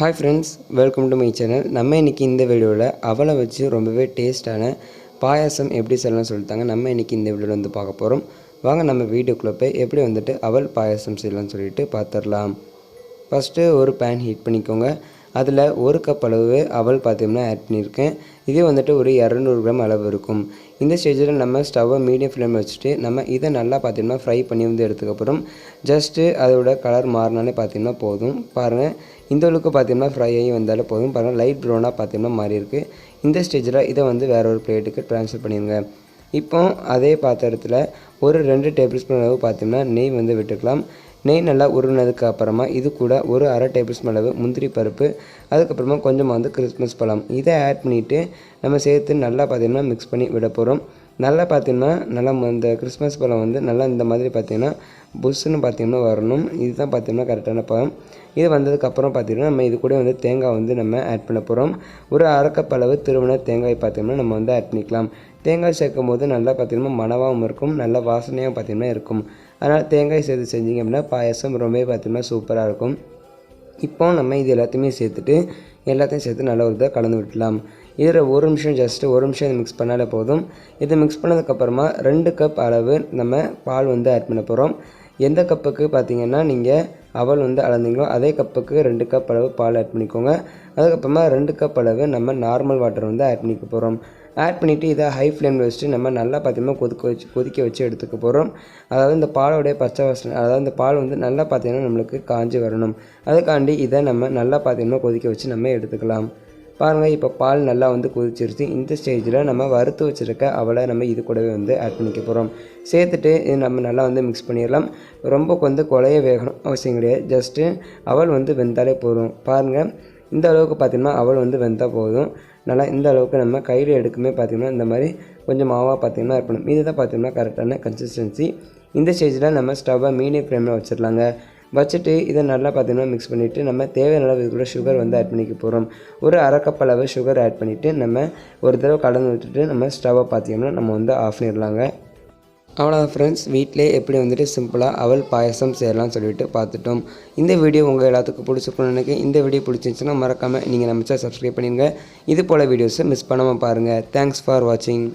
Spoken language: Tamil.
Hi friends, welcome to my channel. நம்ம இன்னைக்கு இந்த வீடியோவில் அவலை வச்சு ரொம்பவே டேஸ்டான பாயாசம் எப்படி செய்யலாம்னு சொல்லிட்டாங்க. நம்ம இன்னைக்கு இந்த வீடியோவில் வந்து பார்க்க போகிறோம். வாங்க நம்ம வீடியோக்குள்ளே போய் எப்படி வந்துட்டு அவல் பாயாசம் செய்யலாம்னு சொல்லிட்டு பார்த்துடலாம். ஃபஸ்ட்டு ஒரு பேன் ஹீட் பண்ணிக்கோங்க. அதில் ஒரு கப் அளவு அவல் பார்த்தீங்கன்னா ஆட் பண்ணியிருக்கேன். இதே வந்துட்டு ஒரு 200 கிராம் அளவு இருக்கும். இந்த ஸ்டேஜில் நம்ம ஸ்டவ்வை மீடியம் ஃப்ளேமில் வச்சுட்டு நம்ம இதை நல்லா பார்த்திங்கன்னா ஃப்ரை பண்ணி வந்து எடுத்துக்கப்புறம் ஜஸ்ட்டு அதோட கலர் மாறினாலே பார்த்திங்கன்னா போதும். பாருங்கள், இந்த அளவுக்கு பார்த்திங்கன்னா ஃப்ரை ஆகி வந்தாலே போதும். பாருங்கள், லைட் ப்ரௌனாக பார்த்திங்கன்னா மாறி இருக்குது. இந்த ஸ்டேஜில் இதை வந்து வேறு ஒரு பிளேட்டுக்கு ட்ரான்ஸ்ஃபர் பண்ணிடுங்க. இப்போ அதே பாத்திரத்தில் ஒரு 2 டேபிள் ஸ்பூன் அளவு பார்த்திங்கன்னா நெய் வந்து விட்டுக்கலாம். நெய் நல்லா உருகினதுக்கு அப்புறமா இது கூட ஒரு அரை டேபிள் ஸ்பூன் அளவு முந்திரி பருப்பு, அதுக்கப்புறமா கொஞ்சமாக வந்து கிறிஸ்மஸ் பழம் இதை ஆட் பண்ணிவிட்டு நம்ம சேர்த்து நல்லா பார்த்திங்கன்னா மிக்ஸ் பண்ணி விட போகிறோம். நல்லா பார்த்திங்கன்னா நல்லா இந்த கிறிஸ்மஸ் பழம் வந்து நல்லா இந்த மாதிரி பார்த்திங்கன்னா புஷ்ஷுன்னு பார்த்திங்கன்னா வரணும். இதுதான் பார்த்திங்கன்னா கரெக்டான பழம். இது வந்ததுக்கப்புறம் பார்த்திங்கன்னா நம்ம இது கூட வந்து தேங்காய் வந்து நம்ம ஆட் பண்ண போகிறோம். ஒரு அரை கப் அளவு திருவண்ண தேங்காய் பார்த்திங்கன்னா நம்ம வந்து ஆட் பண்ணிக்கலாம். தேங்காய் சேர்க்கும் போது நல்லா பார்த்திங்கன்னா மணவாகவும் இருக்கும், நல்ல வாசனையாகவும் பார்த்திங்கன்னா இருக்கும். அதனால் தேங்காய் சேர்த்து செஞ்சிங்க அப்படின்னா பாயாசம் ரொம்பவே பார்த்திங்கன்னா சூப்பராக இருக்கும். இப்போ நம்ம இது எல்லாத்தையுமே சேர்த்து நல்லா ஒரு இதாக கலந்து விடலாம். இதில் ஒரு நிமிஷம் இதை மிக்ஸ் பண்ணாலே போதும். இதை மிக்ஸ் பண்ணதுக்கப்புறமா 2 கப் அளவு நம்ம பால் வந்து ஆட் பண்ண போகிறோம். எந்த கப்புக்கு பார்த்திங்கன்னா நீங்கள் அவல் வந்து அளந்தீங்களோ அதே கப்புக்கு 2 கப் அளவு பால் ஆட் பண்ணிக்கோங்க. அதுக்கப்புறமா 2 கப் அளவு நம்ம நார்மல் வாட்டர் வந்து ஆட் பண்ணிக்க போகிறோம். ஆட் பண்ணிவிட்டு இதை ஹை ஃப்ளேமில் வச்சுட்டு நம்ம நல்லா பார்த்திங்கன்னா கொதிக்க வச்சு எடுத்துக்க போகிறோம். அதாவது இந்த பாலோடைய பச்சை வாசனை, அதாவது இந்த பால் வந்து நல்லா பார்த்திங்கன்னா நம்மளுக்கு காஞ்சி வரணும். அதுக்காண்டி இதை நம்ம நல்லா பார்த்திங்கன்னா கொதிக்க வச்சு நம்ம எடுத்துக்கலாம். பாருங்கள், இப்போ பால் நல்லா வந்து கொதிச்சிருச்சு. இந்த ஸ்டேஜில் நம்ம வறுத்து வச்சுருக்க அவலை நம்ம இது கூடவே வந்து ஆட் பண்ணிக்க போகிறோம். சேர்த்துட்டு இது நம்ம நல்லா வந்து மிக்ஸ் பண்ணிடலாம். ரொம்ப வந்து குழைய வேகணும் அவசியம் கிடையாது. ஜஸ்ட்டு அவல் வந்து வெந்தாலே போதும். பாருங்கள், இந்த அளவுக்கு பார்த்திங்கன்னா அவல் வந்து வெந்தால் போதும். நல்லா இந்த அளவுக்கு நம்ம கையில் எடுக்குமே பார்த்திங்கன்னா இந்த மாதிரி கொஞ்சம் மாவாக பார்த்திங்கன்னா இருக்கணும். இதுதான் பார்த்திங்கன்னா கரெக்டான கன்சிஸ்டன்சி. இந்த ஸ்டேஜில் நம்ம ஸ்டவ்வை மீடியம் ஃப்ளேமில் வச்சிடலாங்க. வச்சுட்டு இதை நல்லா பார்த்திங்கன்னா மிக்ஸ் பண்ணிவிட்டு நம்ம தேவையான அளவு இது கூட சுகர் வந்து ஆட் பண்ணிக்க போகிறோம். ஒரு அரை கப் அளவு சுகர் ஆட் பண்ணிவிட்டு நம்ம ஒரு தடவை கலந்து விட்டுட்டு நம்ம ஸ்டவ்வை பார்த்திங்கன்னா நம்ம வந்து ஆஃப் பண்ணிடலாங்க. அவ்வளோதான் ஃப்ரெண்ட்ஸ், வீட்டிலே எப்படி வந்துட்டு சிம்பிளாக அவல் பாயசம் செய்யலாம்னு சொல்லிட்டு பார்த்துட்டோம். இந்த வீடியோ உங்கள் எல்லாத்துக்கும் பிடிச்சிருக்குன்னு நினைக்கிறேன். இந்த வீடியோ பிடிச்சிருந்துச்சுன்னா மறக்காமல் நீங்கள் நம்ம சேனல் சப்ஸ்கிரைப் பண்ணிடுங்க. இது போல் வீடியோஸை மிஸ் பண்ணாமல் பாருங்கள். தேங்க்ஸ் ஃபார் வாட்சிங்.